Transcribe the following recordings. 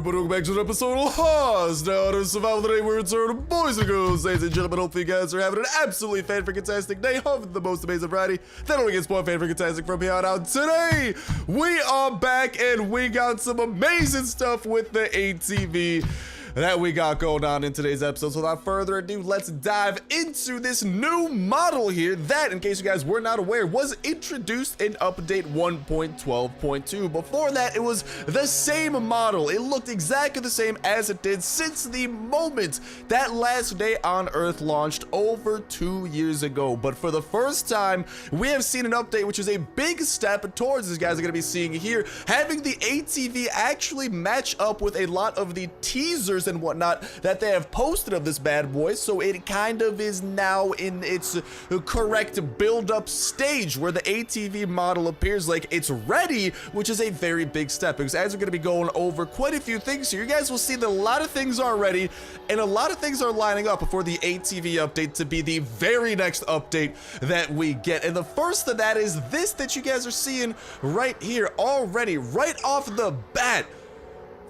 everybody, welcome back to an episode of Lost Out of Survival. Today we're returning, boys and girls, ladies and gentlemen. Hopefully you guys are having an absolutely fan-freaking-tastic day of the most amazing variety that only gets more fan-freaking-tastic from here on out. Today, we are back and we got some amazing stuff with the ATV that we got going on in today's episode. So without further ado, let's dive into this new model here that, in case you guys were not aware, was introduced in update 1.12.2. Before that, it was the same model. It looked exactly the same as it did since the moment that Last Day on Earth launched over 2 years ago. But for the first time, we have seen an update, which is a big step towards, as you guys are going to be seeing here, having the ATV actually match up with a lot of the teasers and whatnot that they have posted of this bad boy. So it kind of is now in its correct build-up stage where the ATV model appears like it's ready, which is a very big step, because as we're going to be going over quite a few things here, you guys will see that a lot of things are ready and a lot of things are lining up for the ATV update to be the very next update that we get. And the first of that is this that you guys are seeing right here already, right off the bat.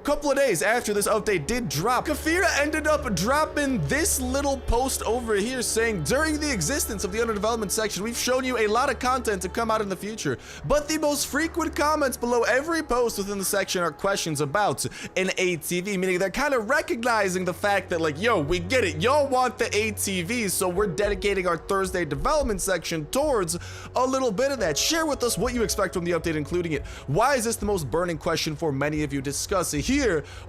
Couple of days after this update did drop, Kafira ended up dropping this little post over here saying, during the existence of the under development section, we've shown you a lot of content to come out in the future, but the most frequent comments below every post within the section are questions about an ATV, meaning they're kind of recognizing the fact that, like, yo, we get it, y'all want the ATV, so we're dedicating our Thursday development section towards a little bit of that. Share with us what you expect from the update, including it. Why is this the most burning question for many of you? Discuss it here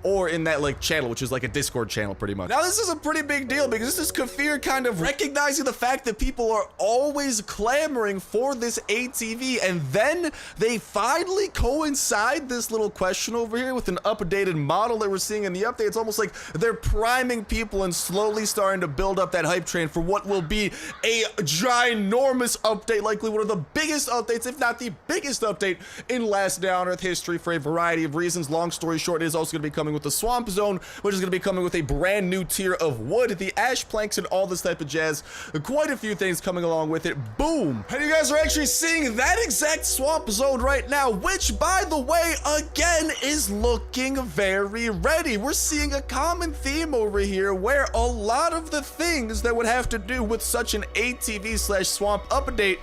or in that like channel, which is like a Discord channel pretty much. Now this is a pretty big deal because this is Kafir kind of recognizing the fact that people are always clamoring for this ATV, and then they finally coincide this little question over here with an updated model that we're seeing in the update. It's almost like they're priming people and slowly starting to build up that hype train for what will be a ginormous update, likely one of the biggest updates, if not the biggest update in Last Day on Earth history for a variety of reasons. Long story short, it is also going to be coming with the swamp zone, which is going to be coming with a brand new tier of wood, the ash planks, and all this type of jazz. Quite a few things coming along with it. Boom! And you guys are actually seeing that exact swamp zone right now, which, by the way, again, is looking very ready. We're seeing a common theme over here where a lot of the things that would have to do with such an ATV/swamp update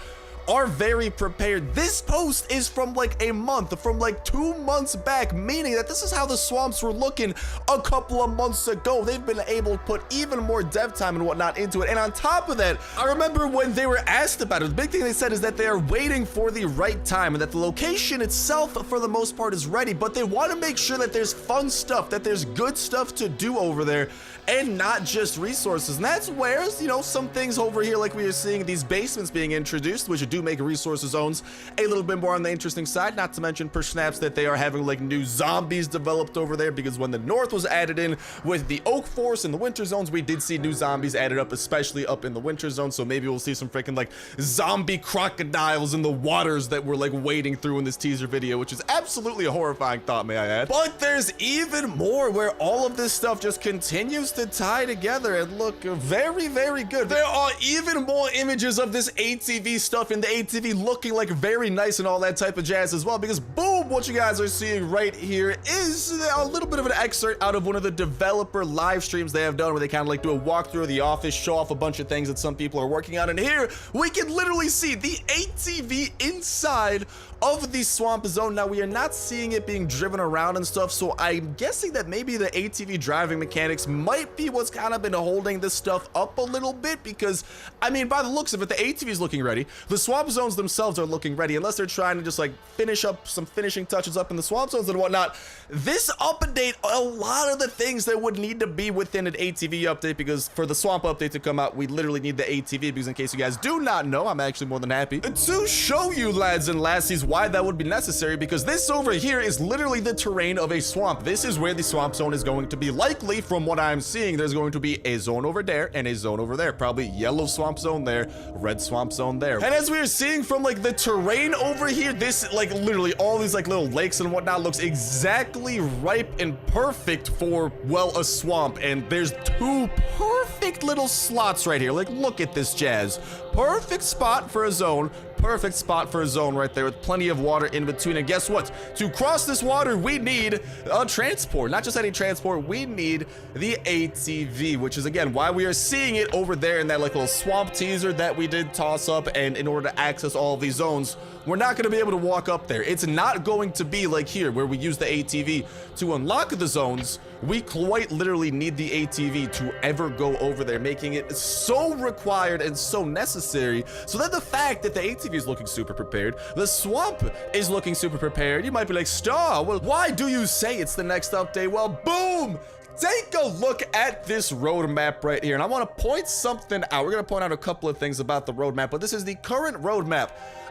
are very prepared. This post is from like a month, from like 2 months back, meaning that this is how the swamps were looking a couple of months ago. They've been able to put even more dev time and whatnot into it. And on top of that, I remember when they were asked about it, the big thing they said is that they are waiting for the right time and that the location itself for the most part is ready, but they want to make sure that there's fun stuff, that there's good stuff to do over there and not just resources. And that's where, you know, some things over here, like we are seeing these basements being introduced, which do make resources zones a little bit more on the interesting side, not to mention per snaps that they are having like new zombies developed over there, because when the north was added in with the oak forest and the winter zones, we did see new zombies added up, especially up in the winter zone. So maybe we'll see some freaking like zombie crocodiles in the waters that we're like wading through in this teaser video, which is absolutely a horrifying thought, may I add. But there's even more where all of this stuff just continues to tie together and look very, very good. There are even more images of this ATV stuff in the ATV looking like very nice and all that type of jazz as well, because boom, what you guys are seeing right here is a little bit of an excerpt out of one of the developer live streams they have done, where they kind of like do a walkthrough of the office, show off a bunch of things that some people are working on, and here we can literally see the ATV inside of the swamp zone. Now we are not seeing it being driven around and stuff, so I'm guessing that maybe the ATV driving mechanics might be what's kind of been holding this stuff up a little bit, because I mean, by the looks of it, the ATV is looking ready, the swamp zones themselves are looking ready, unless they're trying to just like finish up some finishing touches up in the swamp zones and whatnot. This update, a lot of the things that would need to be within an ATV update, because for the swamp update to come out, we literally need the ATV, because in case you guys do not know, I'm actually more than happy to show you, lads and lassies, why that would be necessary, because this over here is literally the terrain of a swamp. This is where the swamp zone is going to be. Likely, from what I'm seeing, there's going to be a zone over there and a zone over there, probably yellow swamp zone there, red swamp zone there. And as we are seeing from like the terrain over here, this like literally all these like little lakes and whatnot looks exactly ripe and perfect for, well, a swamp. And there's two perfect perfect little slots right here. Like, look at this jazz. Perfect spot for a zone. Perfect spot for a zone right there with plenty of water in between. And guess what? To cross this water, we need a transport. Not just any transport, we need the ATV, which is, again, why we are seeing it over there in that like little swamp teaser that we did toss up. And in order to access all of these zones, we're not going to be able to walk up there. It's not going to be like here where we use the ATV to unlock the zones. We quite literally need the ATV to ever go over there, making it so required and so necessary. So that the fact that the ATV is looking super prepared, the swamp is looking super prepared, you might be like, Star, well, why do you say it's the next update? Well, boom! Take a look at this roadmap right here. And I want to point something out. We're going to point out a couple of things about the roadmap, but this is the current roadmap.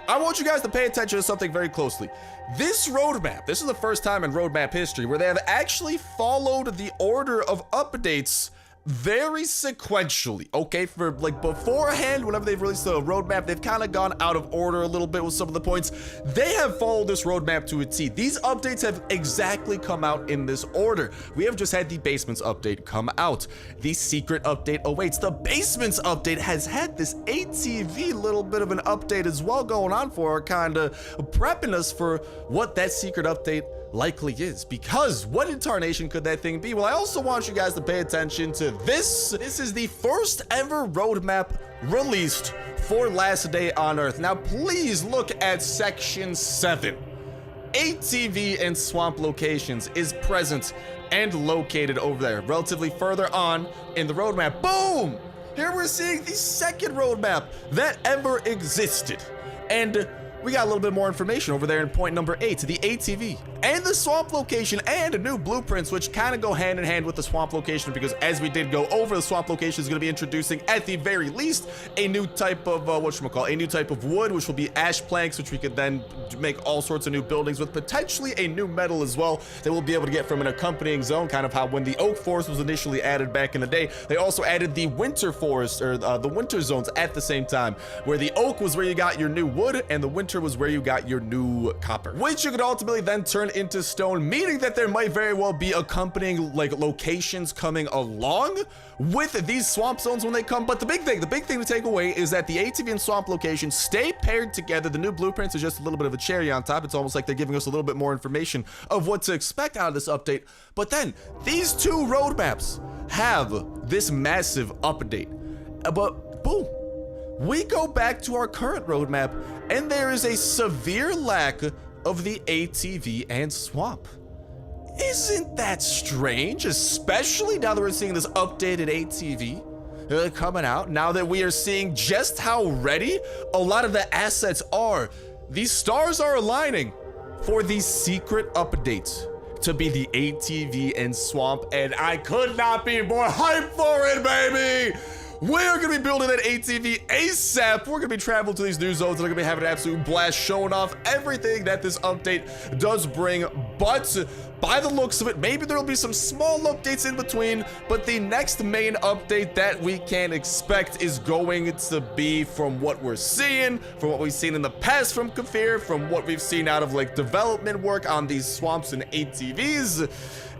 I want you guys to pay attention to something very closely. This roadmap, this is the first time in roadmap history where they have actually followed the order of updates very sequentially, okay? For like beforehand, whenever they've released a roadmap, they've kind of gone out of order a little bit with some of the points. They have followed this roadmap to a T. These updates have exactly come out in this order. We have just had the basements update come out. The secret update awaits. The basements update has had this ATV little bit of an update as well going on for her, kind of prepping us for what that secret update likely is. Because what in tarnation could that thing be? Well, I also want you guys to pay attention to this. This is the first ever roadmap released for Last Day on Earth. Now, please look at section 7. ATV and swamp locations is present and located over there, relatively further on in the roadmap. Boom! Here we're seeing the second roadmap that ever existed. And we got a little bit more information over there in point number 8, the ATV and the swamp location and new blueprints, which kind of go hand in hand with the swamp location, because as we did go over, the swamp location is going to be introducing at the very least a new type of a new type of wood, which will be ash planks, which we could then make all sorts of new buildings with, potentially a new metal as well that we'll be able to get from an accompanying zone, kind of how when the oak forest was initially added back in the day, they also added the winter forest, or the winter zones at the same time, where the oak was where you got your new wood and the winter was where you got your new copper, which you could ultimately then turn into stone, meaning that there might very well be accompanying like locations coming along with these swamp zones when they come. But the big thing to take away is that the ATV and swamp locations stay paired together. The new blueprints are just a little bit of a cherry on top. It's almost like they're giving us a little bit more information of what to expect out of this update. But then these two roadmaps have this massive update. But boom, we go back to our current roadmap and there is a severe lack of the ATV and swamp. Isn't that strange? Especially now that we're seeing this updated ATV coming out, now that we are seeing just how ready a lot of the assets are. These stars are aligning for these secret updates to be the ATV and swamp, and I could not be more hyped for it, baby! We're gonna be building that ATV ASAP. We're gonna be traveling to these new zones and we're gonna be having an absolute blast showing off everything that this update does bring. But by the looks of it, maybe there'll be some small updates in between, but the next main update that we can expect is going to be, from what we're seeing, from what we've seen in the past from Kafir, from what we've seen out of like development work on these swamps and ATVs,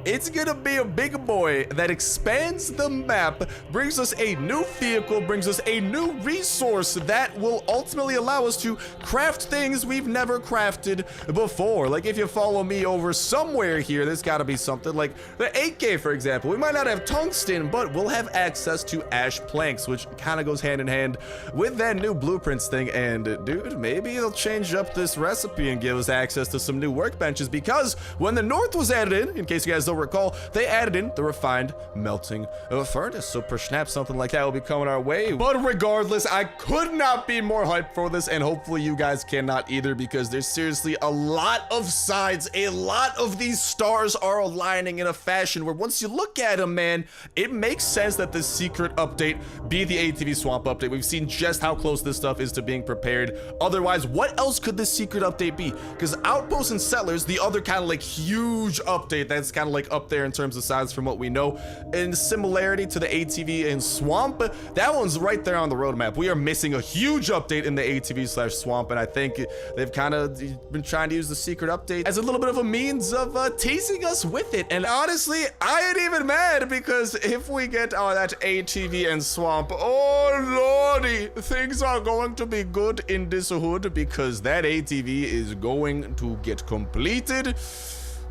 it's gonna be a big boy that expands the map, brings us a new vehicle, brings us a new resource that will ultimately allow us to craft things we've never crafted before. Like if you follow me over somewhere here, there's gotta be something like the 8K, for example. We might not have tungsten, but we'll have access to ash planks, which kind of goes hand in hand with that new blueprints thing. And dude, maybe they'll change up this recipe and give us access to some new workbenches, because when the north was added in case you guys don't recall, they added in the refined melting furnace. So perhaps something like that will be coming our way. But regardless, I could not be more hyped for this, and hopefully you guys cannot either, because there's seriously a lot of signs, a lot of these stars are aligning in a fashion where once you look at them, man, it makes sense that this secret update be the ATV swamp update. We've seen just how close this stuff is to being prepared. Otherwise, what else could this secret update be? Because Outposts and Settlers, the other kind of like huge update that's kind of like up there in terms of size from what we know, in similarity to the ATV and swamp, that one's right there on the roadmap. We are missing a huge update in the ATV/swamp, and I think they've kind of been trying to use the secret update as a little bit of a means of teasing us with it. And honestly, I ain't even mad, because if we get that ATV and swamp, oh lordy, things are going to be good in this hood, because that ATV is going to get completed.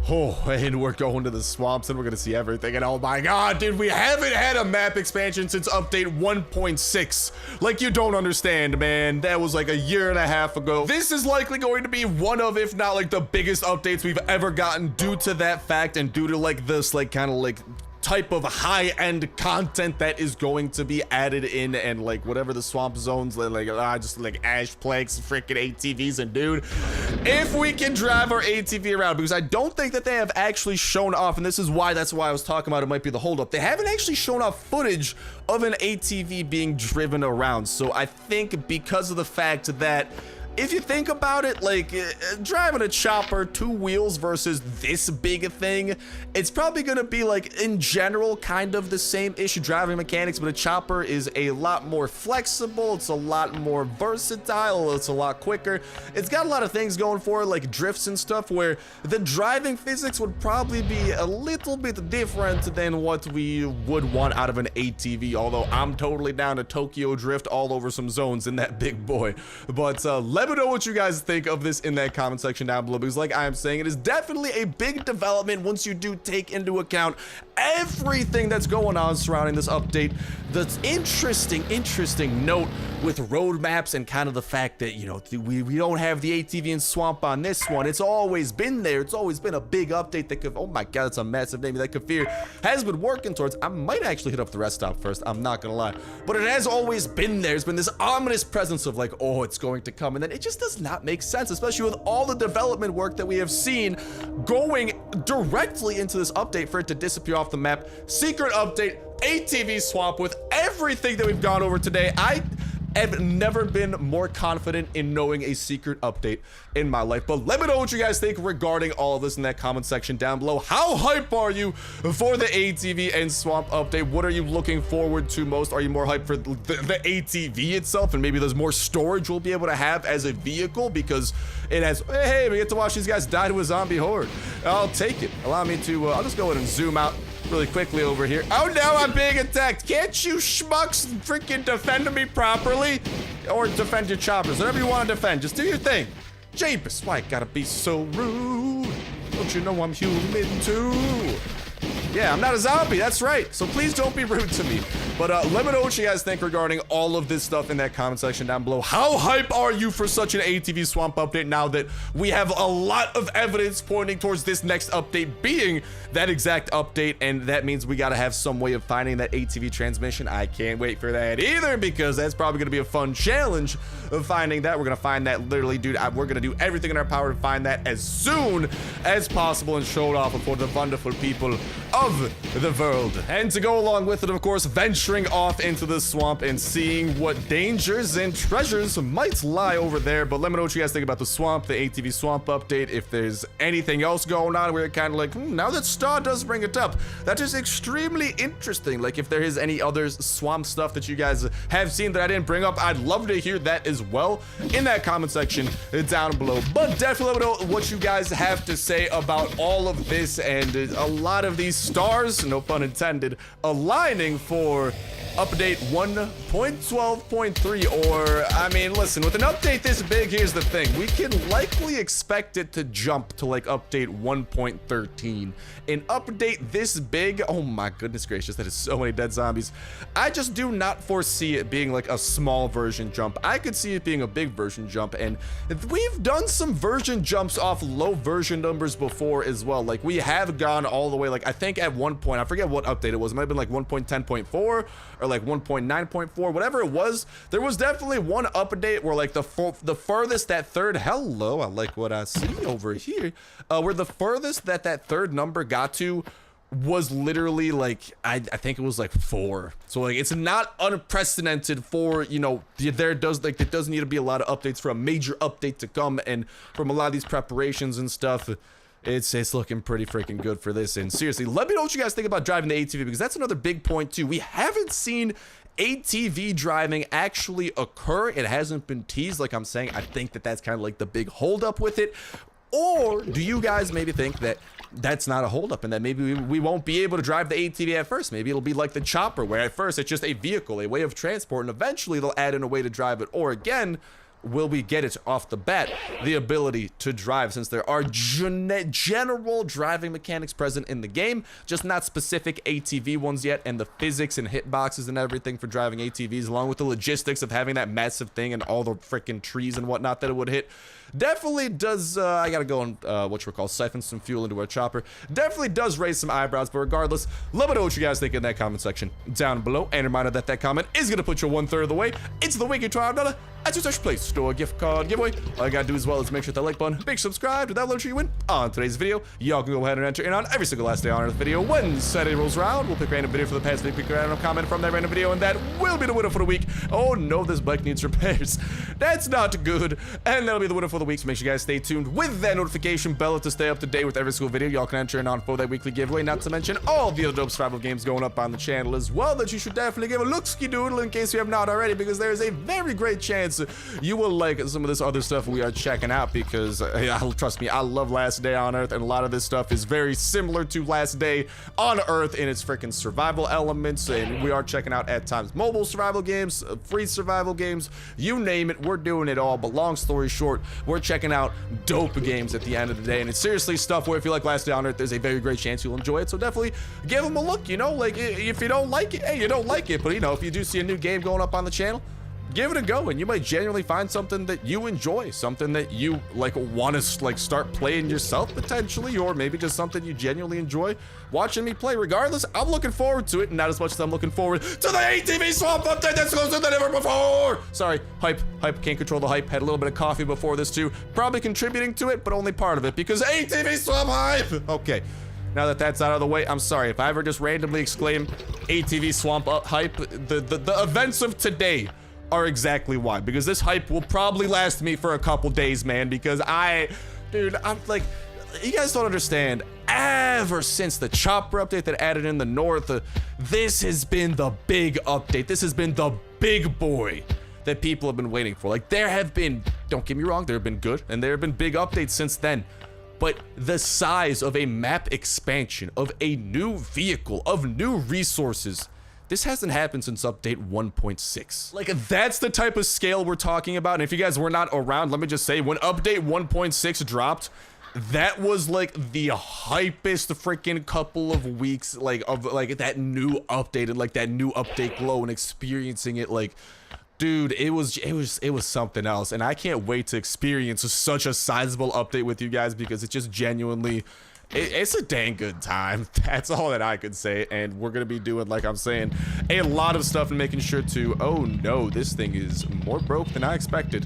Oh, and we're going to the swamps and we're gonna see everything, and oh my god, dude, we haven't had a map expansion since update 1.6. Like, you don't understand, man. That was like a year and a half ago. This is likely going to be one of, if not like the biggest updates we've ever gotten, due to that fact and due to like this like kind of like type of high-end content that is going to be added in, and like whatever the swamp zones like just like ash planks, freaking ATVs. And dude, if we can drive our ATV around, because I don't think that they have actually shown off, and that's why I was talking about it might be the holdup. They haven't actually shown off footage of an ATV being driven around. So I think because of the fact that, if you think about it, like driving a chopper, 2 wheels versus this big a thing, it's probably gonna be like in general kind of the same issue driving mechanics, but a chopper is a lot more flexible, it's a lot more versatile, it's a lot quicker, it's got a lot of things going for it, like drifts and stuff, where the driving physics would probably be a little bit different than what we would want out of an ATV, although I'm totally down to Tokyo drift all over some zones in that big boy. But let me know what you guys think of this in that comment section down below, because like I'm saying, it is definitely a big development once you do take into account everything that's going on surrounding this update. That's interesting note with roadmaps and kind of the fact that, you know, we don't have the ATV and swamp on this one. It's always been there. It's always been a big update that could, oh my god, it's a massive name that Kafir has been working towards. I might actually hit up the rest stop first, I'm not gonna lie, but it has always been there. There's been this ominous presence of like, oh, it's going to come, and then it just does not make sense, especially with all the development work that we have seen going directly into this update for it to disappear off the map. Secret update, ATV swamp. With everything that we've gone over today, I have never been more confident in knowing a secret update in my life. But let me know what you guys think regarding all of this in that comment section down below. How hype are you for the ATV and swamp update? What are you looking forward to most? Are you more hyped for the ATV itself, and maybe there's more storage we'll be able to have as a vehicle, because it has, hey, we get to watch these guys die to a zombie horde. I'll take it. Allow me to I'll just go ahead and zoom out really quickly over here. Oh no, I'm being attacked. Can't you schmucks freaking defend me properly? Or defend your choppers, whatever you want to defend, just do your thing. Jeepers, why gotta be so rude? Don't you know I'm human too? Yeah, I'm not a zombie, that's right. So please don't be rude to me. But let me know what you guys think regarding all of this stuff in that comment section down below. How hype are you for such an ATV swamp update now that we have a lot of evidence pointing towards this next update being that exact update, and that means we gotta have some way of finding that ATV transmission. I can't wait for that either, because that's probably gonna be a fun challenge of finding that. We're gonna find that literally, dude. We're gonna do everything in our power to find that as soon as possible and show it off for the wonderful people of the world. And to go along with it, of course, venturing off into the swamp and seeing what dangers and treasures might lie over there. But let me know what you guys think about the swamp, the ATV swamp update. If there's anything else going on where you're kind of like, now that Star does bring it up, that is extremely interesting. Like, if there is any other swamp stuff that you guys have seen that I didn't bring up, I'd love to hear that as well in that comment section down below. But definitely let me know what you guys have to say about all of this and a lot of these stars, no pun intended, aligning for update 1.12.3. Or, I mean, listen, with an update this big, here's the thing, we can likely expect it to jump to like update 1.13. An update this big, oh my goodness gracious, that is so many dead zombies. I just do not foresee it being like a small version jump. I could see it being a big version jump, and we've done some version jumps off low version numbers before as well. Like, we have gone all the way, like, I think at one point, I forget what update it was, it might have been like 1.10.4 or like 1.9.4, whatever it was. There was definitely one update where like the furthest that third, hello, I like what I see over here, where the furthest that third number got to was literally like, I think it was like 4. So like, it's not unprecedented for, you know, there does need to be a lot of updates for a major update to come, and from a lot of these preparations and stuff, It's looking pretty freaking good for this. And seriously, let me know what you guys think about driving the ATV, because that's another big point too. We haven't seen ATV driving actually occur. It hasn't been teased, like I'm saying. I think that that's kind of like the big holdup with it. Or do you guys maybe think that that's not a holdup and that maybe we won't be able to drive the ATV at first? Maybe it'll be like the chopper, where at first it's just a vehicle, a way of transport, and eventually they'll add in a way to drive it. Or again, will we get it off the bat, the ability to drive, since there are general driving mechanics present in the game, just not specific ATV ones yet, and the physics and hitboxes and everything for driving ATVs, along with the logistics of having that massive thing and all the freaking trees and whatnot that it would hit, definitely does, I gotta go and, siphon some fuel into our chopper. Definitely does raise some eyebrows, but regardless, let me know what you guys think in that comment section down below. And a reminder that that comment is gonna put you 1/3 of the way. It's the Wiki $12 at your Play Store gift card giveaway. All you gotta do as well is make sure to like button, big subscribe to that will you win on today's video. Y'all can go ahead and enter in on every single last day on Earth video. When Saturday rolls around, we'll pick a random video for the past week, pick a random comment from that random video, and that will be the winner for the week. Oh no, this bike needs repairs. That's not good. And that'll be the winner for the week, so make sure you guys stay tuned with that notification bell to stay up to date with every single video. Y'all can enter in on for that weekly giveaway, not to mention all the other dope survival games going up on the channel as well, that you should definitely give a look-ski-doodle in case you have not already, because there is a very great chance you will like some of this other stuff we are checking out, because trust me, I love Last Day on Earth, and a lot of this stuff is very similar to Last Day on Earth in its freaking survival elements. And we are checking out at times mobile survival games, free survival games, you name it, we're doing it all. But long story short, we're checking out dope games at the end of the day, and it's seriously stuff where if you like Last Day on Earth, there's a very great chance you'll enjoy it. So definitely give them a look, you know, like if you don't like it, hey, you don't like it, but you know, if you do see a new game going up on the channel, give it a go, and you might genuinely find something that you enjoy, something that you like want to like start playing yourself potentially, or maybe just something you genuinely enjoy watching me play. Regardless, I'm looking forward to it, and not as much as I'm looking forward to the ATV Swamp update that's closer than ever before. Sorry, hype, can't control the hype. Had a little bit of coffee before this too, probably contributing to it, but only part of it, because ATV Swamp hype. Okay. Now that that's out of the way, I'm sorry if I ever just randomly exclaim ATV Swamp hype. The events of today are exactly why, because this hype will probably last me for a couple days, man, because dude, I'm like, you guys don't understand, ever since the chopper update that added in the north, this has been the big update. This has been the big boy that people have been waiting for. Like, there have been, don't get me wrong, there have been good, and there have been big updates since then, but the size of a map expansion, of a new vehicle, of new resources, this hasn't happened since update 1.6. Like, that's the type of scale we're talking about. And if you guys were not around, let me just say, when update 1.6 dropped, that was like the hypest freaking couple of weeks, like, of like that new update and like that new update glow, and experiencing it, like, dude, it was something else. And I can't wait to experience such a sizable update with you guys, because it just genuinely, it's a dang good time. That's all that I could say. And we're gonna be doing, like I'm saying, a lot of stuff and making sure to, oh no, this thing is more broke than I expected.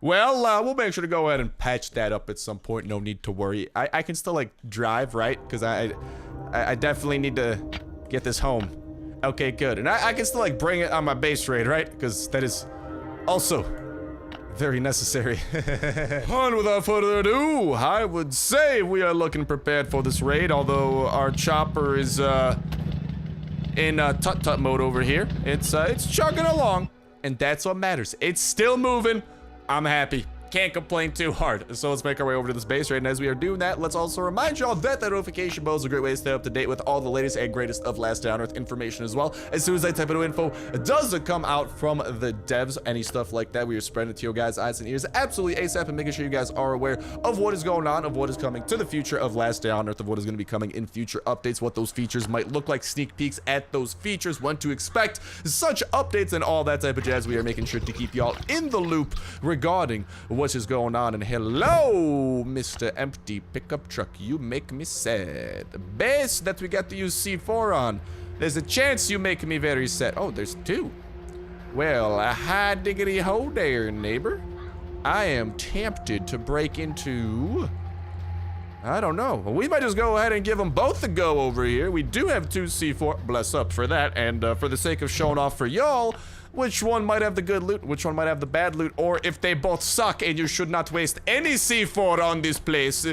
Well, we'll make sure to go ahead and patch that up at some point. No need to worry. I can still like drive, right? Because I definitely need to get this home. Okay, good. And I can still like bring it on my base raid, right? Because that is also very necessary. And without further ado, I would say we are looking prepared for this raid, although our chopper is in tut-tut mode over here. It's chugging along, and that's what matters. It's still moving. I'm happy. Can't complain too hard. So let's make our way over to this base raid, and as we are doing that, let's also remind y'all that that notification bell is a great way to stay up to date with all the latest and greatest of Last Day on Earth information as well. As soon as that type of info does come out from the devs, any stuff like that, we are spreading it to you guys' eyes and ears absolutely ASAP, and making sure you guys are aware of what is going on, of what is coming to the future of Last Day on Earth, of what is going to be coming in future updates, what those features might look like, sneak peeks at those features, when to expect such updates, and all that type of jazz. We are making sure to keep y'all in the loop regarding what is going on. And hello, Mr. Empty Pickup Truck, you make me sad. Base that we got to use C4 on, there's a chance you make me very sad. Oh, there's two. Well, a high diggity ho there, neighbor. I am tempted to break into, I don't know. We might just go ahead and give them both a go over here. We do have two C4, bless up for that. And for the sake of showing off for y'all, which one might have the good loot, which one might have the bad loot, or if they both suck and you should not waste any C4 on this place,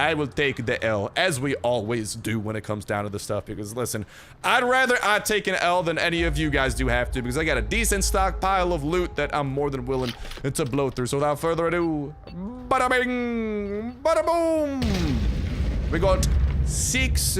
I will take the L, as we always do when it comes down to this stuff, because listen, I'd rather I take an L than any of you guys do have to, because I got a decent stockpile of loot that I'm more than willing to blow through. So without further ado, bada bing, bada boom. We got 6.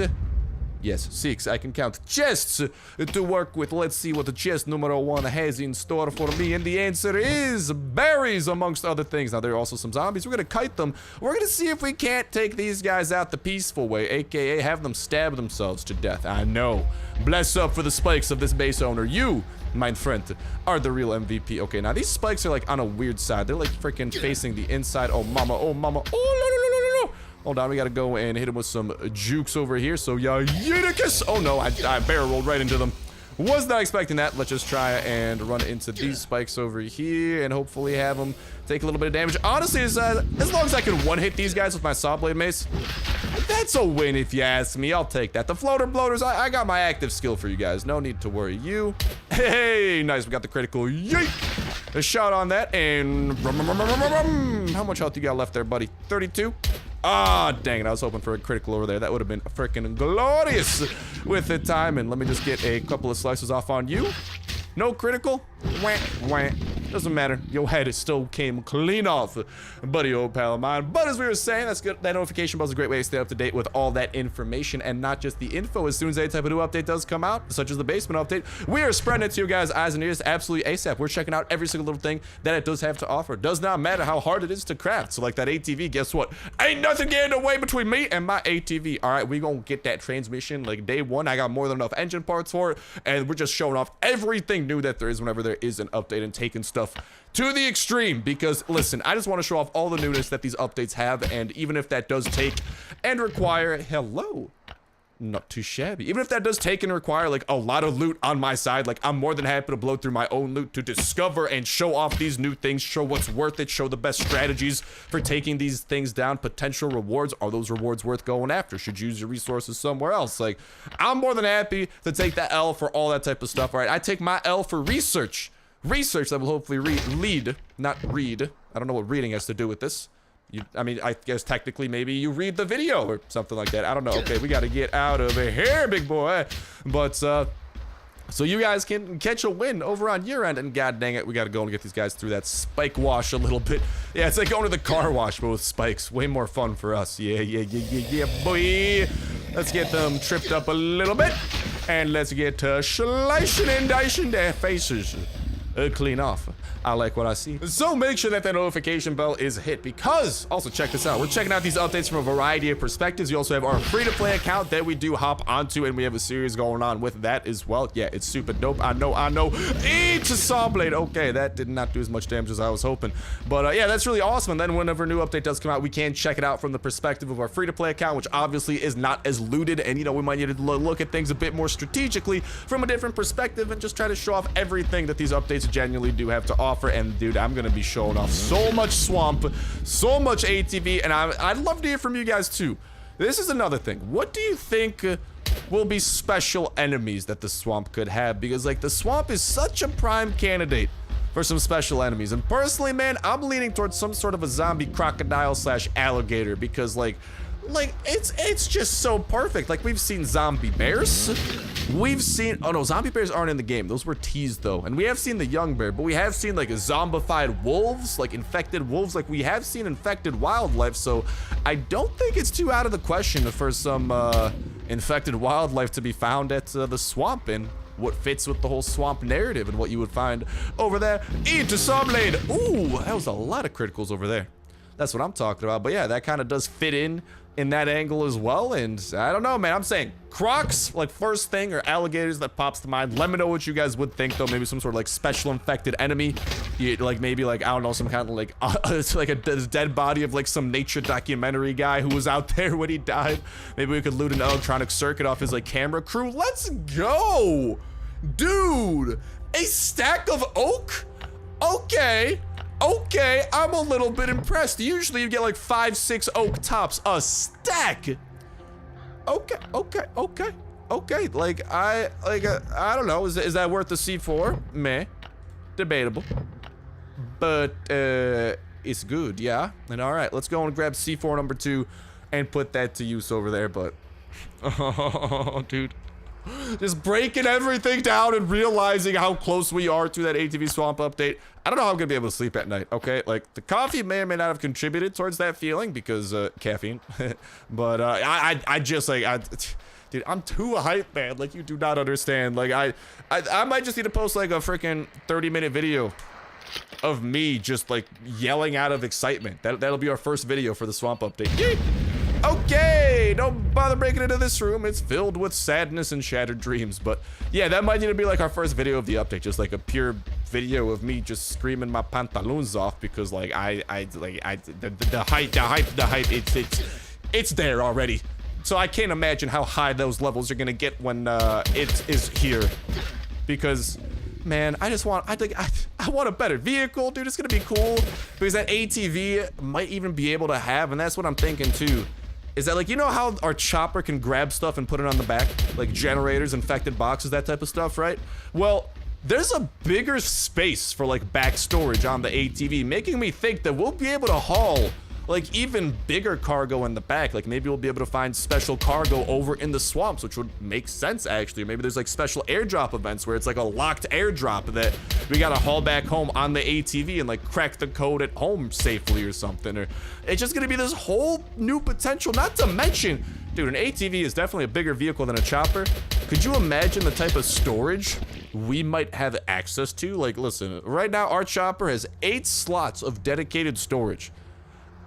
Yes, 6. I can count chests to work with. Let's see what the chest number 1 has in store for me. And the answer is berries, amongst other things. Now, there are also some zombies. We're going to kite them. We're going to see if we can't take these guys out the peaceful way, aka have them stab themselves to death. I know. Bless up for the spikes of this base owner. You, my friend, are the real MVP. Okay, now these spikes are like on a weird side. They're like freaking facing the inside. Oh, mama. Oh, mama. Oh, no, no, no, no, no. Hold on, we gotta go and hit him with some jukes over here. So, yeah, Yidikus! Oh no, I barrel rolled right into them. Was not expecting that. Let's just try and run into these spikes over here and hopefully have them take a little bit of damage. Honestly, as long as I can one-hit these guys with my saw blade mace, that's a win if you ask me. I'll take that. The floater bloaters, I got my active skill for you guys. No need to worry. You, hey, nice. We got the critical. Yeet! A shot on that and how much health you got left there, buddy? 32? Ah, dang it. I was hoping for a critical over there. That would have been freaking glorious with the time. And let me just get a couple of slices off on you. No critical? Wah, wah. Doesn't matter. Your head still came clean off, buddy, old pal of mine. But as we were saying, that's good. That notification bell is a great way to stay up to date with all that information and not just the info. As soon as any type of new update does come out, such as the basement update, we are spreading it to you guys' eyes and ears absolutely ASAP. We're checking out every single little thing that it does have to offer. Does not matter how hard it is to craft. So like that ATV, guess what? Ain't nothing getting away between me and my ATV. All right, we gonna get that transmission like day one. I got more than enough engine parts for it, and we're just showing off everything new that there is whenever there is an update and taking stuff to the extreme. Because listen, I just want to show off all the newness that these updates have, and even if that does take and require, hello, not too shabby, even if that does take and require like a lot of loot on my side, like I'm more than happy to blow through my own loot to discover and show off these new things, show what's worth it, show the best strategies for taking these things down, potential rewards. Are those rewards worth going after? Should you use your resources somewhere else? Like, I'm more than happy to take that L for all that type of stuff. All right, I take my L for research that will hopefully lead, not read. I don't know what reading has to do with this. I mean, I guess technically maybe you read the video or something like that. I don't know. Okay, we got to get out of here, big boy. But, so you guys can catch a win over on your end. And god dang it, we got to go and get these guys through that spike wash a little bit. Yeah, it's like going to the car wash, but with spikes. Way more fun for us. Yeah, boy. Let's get them tripped up a little bit. And let's get slicing and dicing their faces. Clean off. I like what I see. So make sure that notification bell is hit, because also check this out. We're checking out these updates from a variety of perspectives. You also have our free-to-play account that we do hop onto, and we have a series going on with that as well. Yeah, it's super dope. I know. Each a saw blade. Okay, that did not do as much damage as I was hoping. But yeah, that's really awesome. And then whenever a new update does come out, we can check it out from the perspective of our free-to-play account, which obviously is not as looted. And, you know, we might need to look at things a bit more strategically from a different perspective and just try to show off everything that these updates genuinely do have to offer. And dude, I'm gonna be showing off so much swamp, so much ATV, and I'd love to hear from you guys too. This is another thing. What do you think will be special enemies that the swamp could have? Because like the swamp is such a prime candidate for some special enemies, and personally, man, I'm leaning towards some sort of a zombie crocodile / alligator, because like it's just so perfect. Like, we've seen zombie bears, we've seen, oh no, zombie bears aren't in the game, those were teased though, and we have seen the young bear, but we have seen like zombified wolves, like infected wolves, like we have seen infected wildlife. So I don't think it's too out of the question for some infected wildlife to be found at the swamp, and what fits with the whole swamp narrative and what you would find over there. Eat a saw blade. Ooh, that was a lot of criticals over there. That's what I'm talking about. But yeah, that kind of does fit in that angle as well. And I don't know, man, I'm saying crocs, like first thing, or alligators that pops to mind. Let me know what you guys would think though. Maybe some sort of like special infected enemy, like maybe like, I don't know, some kind of like it's like a dead body of like some nature documentary guy who was out there when he died. Maybe we could loot an electronic circuit off his like camera crew. Let's go, dude. A stack of oak. Okay, I'm a little bit impressed. Usually you get like 5-6 oak tops a stack. Okay. Like I don't know. Is that worth the C4? Meh. Debatable. But it's good, yeah. And all right, let's go and grab C4 number 2 and put that to use over there, but oh, dude. Just breaking everything down and realizing how close we are to that ATV Swamp update. I don't know how I'm gonna be able to sleep at night, okay? Like, the coffee may or may not have contributed towards that feeling because, caffeine. But, I just, like, dude, I'm too hyped, man. Like, you do not understand. Like, I might just need to post, like, a freaking 30-minute video of me just, like, yelling out of excitement. That'll be our first video for the Swamp update. Yeet! Okay, don't bother breaking into this room. It's filled with sadness and shattered dreams. But yeah, that might need to be like our first video of the update, just like a pure video of me just screaming my pantaloons off because like the hype, it's there already. So I can't imagine how high those levels are gonna get when it is here, because man, I want a better vehicle, dude. It's gonna be cool because that ATV might even be able to have, and that's what I'm thinking too. Is that like, you know how our chopper can grab stuff and put it on the back? Like generators, infected boxes, that type of stuff, right? Well, there's a bigger space for like back storage on the ATV, making me think that we'll be able to haul like even bigger cargo in the back. Like maybe we'll be able to find special cargo over in the swamps, which would make sense actually. Maybe there's like special airdrop events where it's like a locked airdrop that we gotta haul back home on the ATV and like crack the code at home safely or something. Or it's just gonna be this whole new potential, not to mention, dude, an ATV is definitely a bigger vehicle than a chopper. Could you imagine the type of storage we might have access to? Like, listen, right now our chopper has 8 slots of dedicated storage.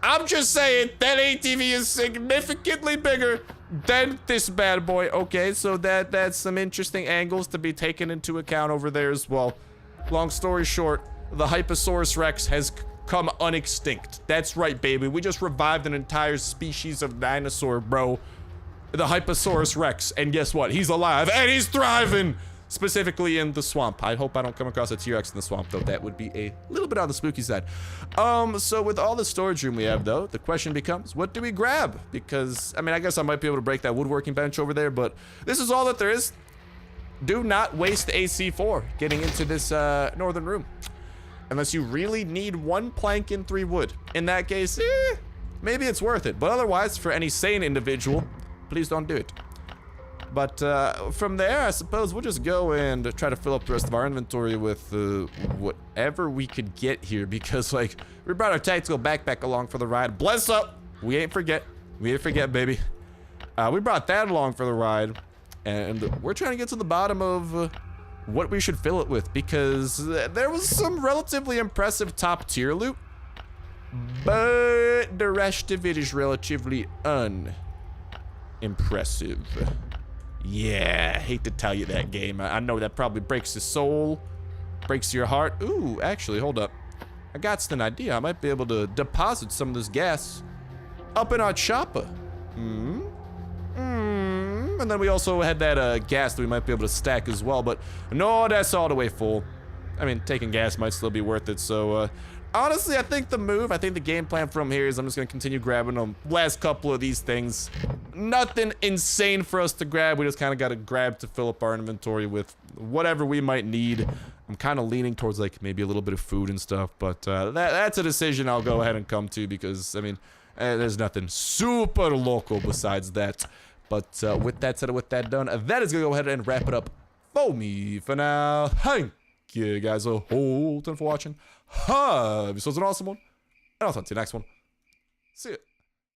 I'm just saying that ATV is significantly bigger than this bad boy. Okay, so that's some interesting angles to be taken into account over there as well. Long story short, the Hyposaurus Rex has come unextinct. That's right, baby. We just revived an entire species of dinosaur, bro. The Hyposaurus Rex. And guess what? He's alive and he's thriving. Specifically in the swamp. I hope I don't come across a T-Rex in the swamp, though. That would be a little bit on the spooky side. So with all the storage room we have, though, the question becomes, what do we grab? Because, I mean, I guess I might be able to break that woodworking bench over there, but this is all that there is. Do not waste AC4 getting into this northern room. Unless you really need 1 plank and 3 wood. In that case, maybe it's worth it. But otherwise, for any sane individual, please don't do it. But from there, I suppose we'll just go and try to fill up the rest of our inventory with whatever we could get here. Because, like, we brought our tactical backpack along for the ride. Bless up! We ain't forget. We ain't forget, baby. We brought that along for the ride. And we're trying to get to the bottom of what we should fill it with. Because there was some relatively impressive top tier loot. But the rest of it is relatively unimpressive. Yeah, I hate to tell you that, game. I know that probably breaks your soul, breaks your heart. Ooh, actually, hold up. I got an idea. I might be able to deposit some of this gas up in our chopper. And then we also had that gas that we might be able to stack as well, but no, that's all the way full. I mean, taking gas might still be worth it, so honestly, I think the game plan from here is I'm just gonna continue grabbing them. Last couple of these things. Nothing insane for us to grab. We just kind of got to grab to fill up our inventory with whatever we might need. I'm kind of leaning towards like maybe a little bit of food and stuff, but that's a decision I'll go ahead and come to because, I mean, there's nothing super local besides that. But with that said and with that done, that is gonna go ahead and wrap it up for me for now. Thank you guys a whole ton for watching. This was an awesome one, and I'll talk to you next one. See ya.